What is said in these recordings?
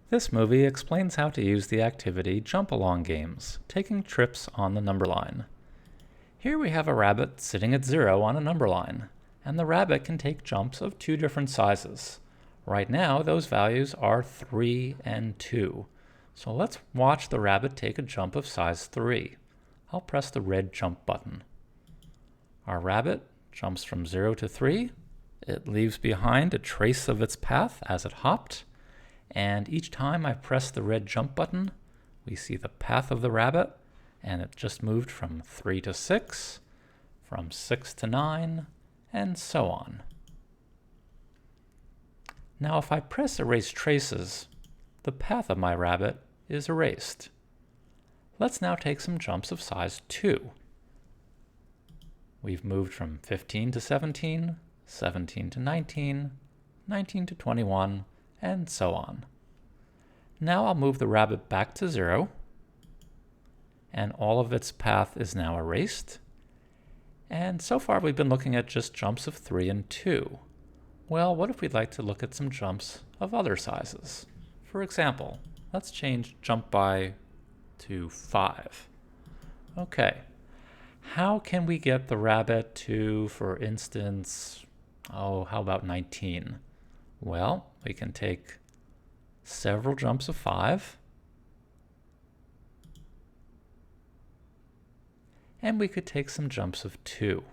This movie explains how to use the activity Jump Along games, taking trips on the number line. Here we have a rabbit sitting at 0 on a number line, and the rabbit can take jumps of 2 different sizes. Right now, those values are 3 and 2. So let's watch the rabbit take a jump of size 3. I'll press the red jump button. Our rabbit jumps from 0 to 3. It leaves behind a trace of its path as it hopped. And each time I press the red jump button, we see the path of the rabbit, and it just moved from 3 to 6, from 6 to 9, and so on. Now if I press Erase Traces, the path of my rabbit is erased. Let's now take some jumps of size 2. We've moved from 15 to 17, 17 to 19, 19 to 21, and so on. Now I'll move the rabbit back to 0, and all of its path is now erased. And so far we've been looking at just jumps of 3 and 2. Well, what if we'd like to look at some jumps of other sizes? For example, let's change jump by to 5. Okay, how can we get the rabbit to, for instance, how about 19? Well, we can take several jumps of 5, and we could take some jumps of 2.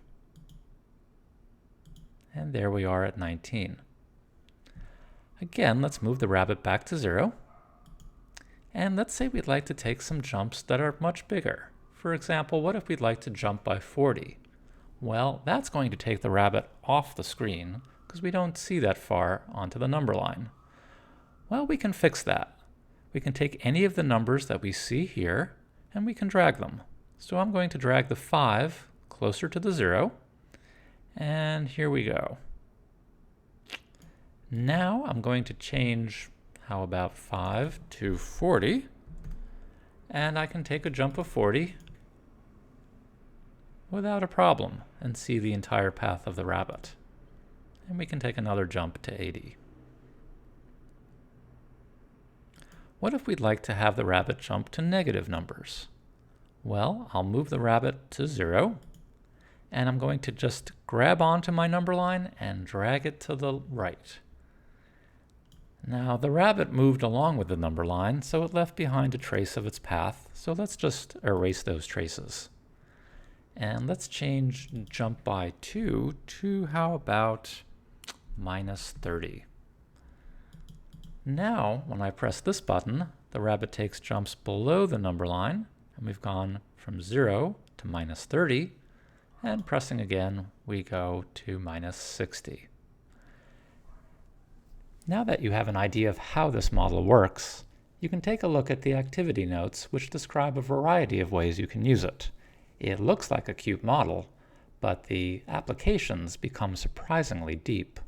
And there we are at 19. Again, let's move the rabbit back to 0. And let's say we'd like to take some jumps that are much bigger. For example, what if we'd like to jump by 40? Well, that's going to take the rabbit off the screen because we don't see that far onto the number line. Well, we can fix that. We can take any of the numbers that we see here and we can drag them. So I'm going to drag the 5 closer to the 0. And here we go. Now I'm going to change, how about 5 to 40? And I can take a jump of 40 without a problem and see the entire path of the rabbit. And we can take another jump to 80. What if we'd like to have the rabbit jump to negative numbers? Well, I'll move the rabbit to 0, and I'm going to just grab onto my number line and drag it to the right. Now, the rabbit moved along with the number line, so it left behind a trace of its path, so let's just erase those traces. And let's change jump by 2 to, how about, minus 30. Now, when I press this button, the rabbit takes jumps below the number line, and we've gone from 0 to minus 30, and pressing again, we go to minus 60. Now that you have an idea of how this model works, you can take a look at the activity notes, which describe a variety of ways you can use it. It looks like a cute model, but the applications become surprisingly deep.